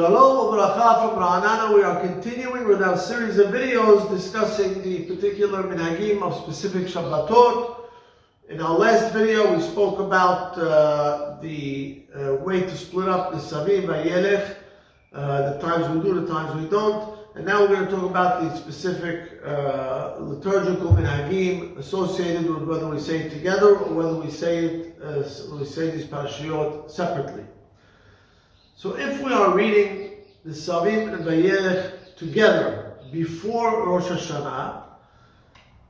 Shalom Ubracha from Ra'anana. We are continuing with our series of videos discussing the particular minhagim of specific Shabbatot. In our last video, we spoke about the way to split up Nisabim, Vayelekh, the times we do, the times we don't. And now we're going to talk about the specific liturgical minhagim associated with whether we say it together or whether we say these parashiyot separately. So if we are reading the Nisabim and Vayelekh together before Rosh Hashanah,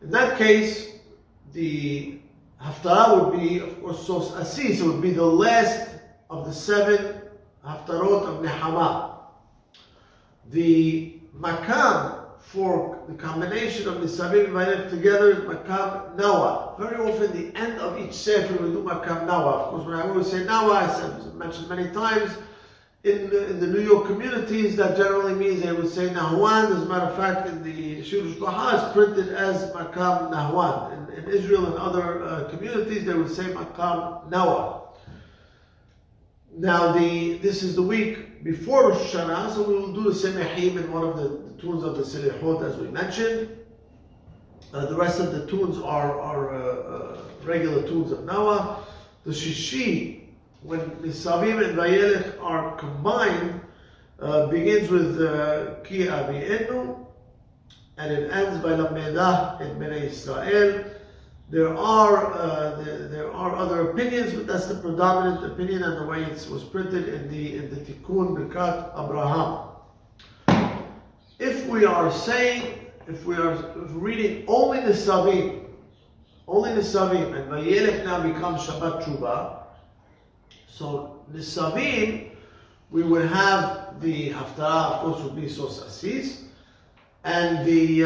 in that case, the Haftarah would be, of course, Sos Asis. It would be the last of the 7 Haftarot of Nehama. The Makam for the combination of Nisabim and Vayelekh together is Makam Nawa. Very often, the end of each Sefer we do Makam Nawa. Of course, when I always say Nawa, I mentioned many times, in the New York communities, that generally means they would say Nahwan. As a matter of fact, in the Shirush Baha, it's printed as Makam Nahwan. In Israel and other communities, they would say Makam Nawa. Now, this is the week before Rosh Hashanah, so we will do the Semehim in one of the tunes of the Selechot, as we mentioned. The rest of the tunes are regular tunes of Nawa. The Shishi, when Nisabim and Vayelekh are combined, begins with Ki Abi'enu, and it ends by Lamedah in Bnei Israel. There are other opinions, but that's the predominant opinion and the way it was printed in the Tikkun Birkat Abraham. If we are reading only Nisabim, and Vayelekh now becomes Shabbat Shuvah. So Nisabim, we would have the Haftarah, of course, would be Sos Asis, and the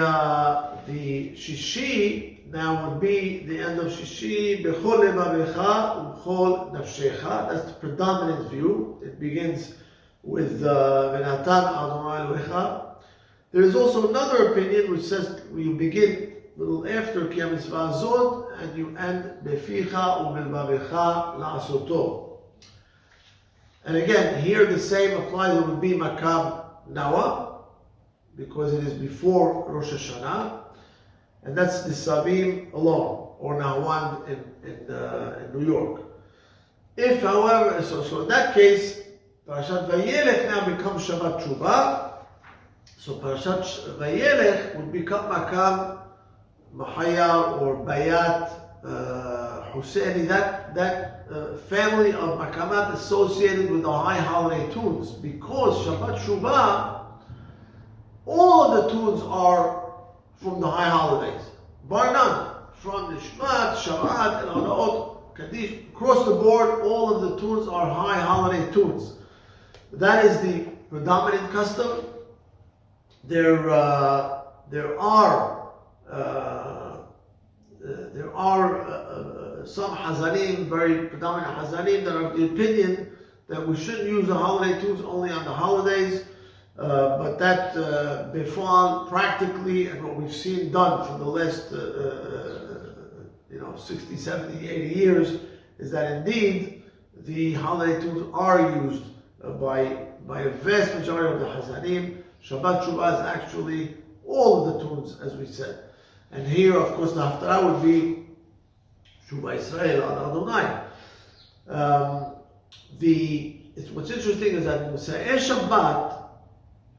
Shishi now would be the end of Shishi, Bechol Levavecha U'chol Nafshecha. That's the predominant view. It begins with V'natan Adonai Elohecha. There is also another opinion which says you begin a little after Ki HaMitzvah Azot and you end Beficha U'Belvavecha La'asoto. And again, here the same applies. It would be Makam Nawa, because it is before Rosh Hashanah, and that's Nisabim alone, or Nahwan in New York. If, however, so in that case, Parashat Vayelekh now becomes Shabbat Shuvah. So Parashat Vayelekh would become Makam Mahaya or Bayat Husseini, that family of makamat associated with the high holiday tunes, because Shabbat Shuvah, all of the tunes are from the high holidays, bar none, from Nishmat, Shabbat, and Anaot, Kaddish, across the board, all of the tunes are high holiday tunes. That is the predominant custom. There are some Hazanim, very predominant Hazanim, that are of the opinion that we shouldn't use the holiday tunes only on the holidays, but that befall practically, and what we've seen done for the last 60, 70, 80 years, is that indeed the holiday tunes are used by a vast majority of the Hazanim. Shabbat Shuvah is actually all of the tunes, as we said. And here, of course, the Haftarah would be Shuvah Israel on Adonai. What's interesting is that Motzei Shabbat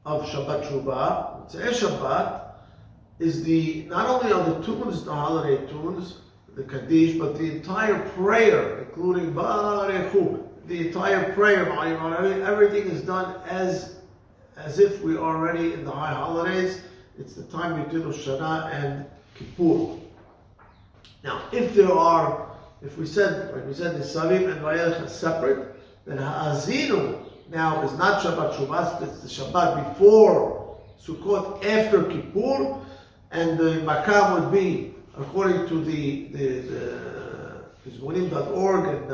of Shabbat Shuvah, Motzei Shabbat is not only are the tunes, the holiday tunes, the Kaddish, but the entire prayer, including Barechu, the entire prayer, everything is done as if we are already in the high holidays. It's the time between Rosh Hashanah and Kippur. Now, if we said Nisabim and Vayelekh are separate, then Haazinu now is not Shabbat Shuvah, it's the Shabbat before Sukkot, after Kippur, and the Makam would be, according to the Zmonim.org, and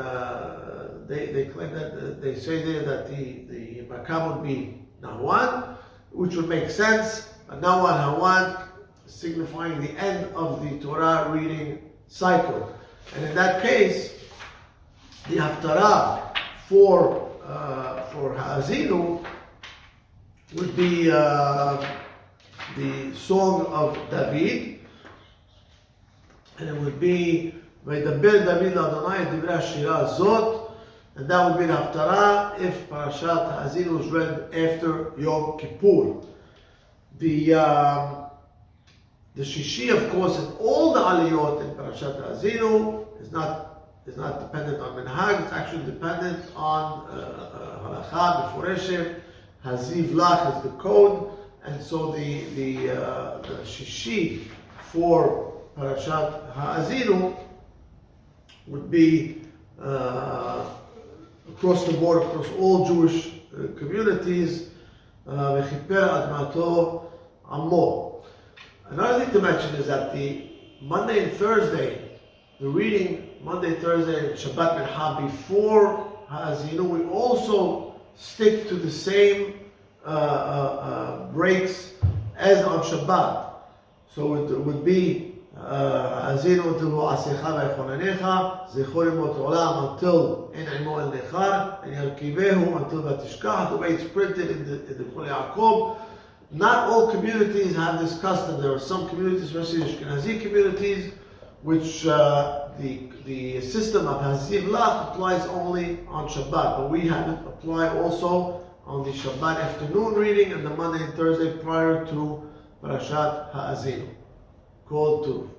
they claim that they say there that the Makam would be Nahwan, which would make sense. Nahwan, Hawan, signifying the end of the Torah reading cycle. And in that case, the Haftarah for Haazinu would be the Song of David, and it would be Vaydaber David L'Adonai Divrei Shira Zot, and that would be the Haftarah if Parashat Haazinu is read after Yom Kippur. The Shishi, of course, and all the Aliyot in Parashat Haazinu is not dependent on Minhag. It's actually dependent on Halakha, Meforeshet. Haziv Lach is the code, and so the Shishi for Parashat Haazinu would be across the board, across all Jewish communities. V'chiper admato ammo. Another thing to mention is that the Monday and Thursday, the reading Monday, Thursday, Shabbat Minha before Haazinu, we also stick to the same breaks as on Shabbat. So it would be Haazinu until Asecha V'Echonanecha, Zechor Yemot Olam until En Imo El Nechar, and Yarkivehu until Vatishkach, the way it's printed in the Chol Yaakov. Not all communities have this custom. There are some communities, especially Ashkenazi communities, which the system of Haziv Lach applies only on Shabbat, but we have it apply also on the Shabbat afternoon reading and the Monday and Thursday prior to Parashat Haazinu. Called to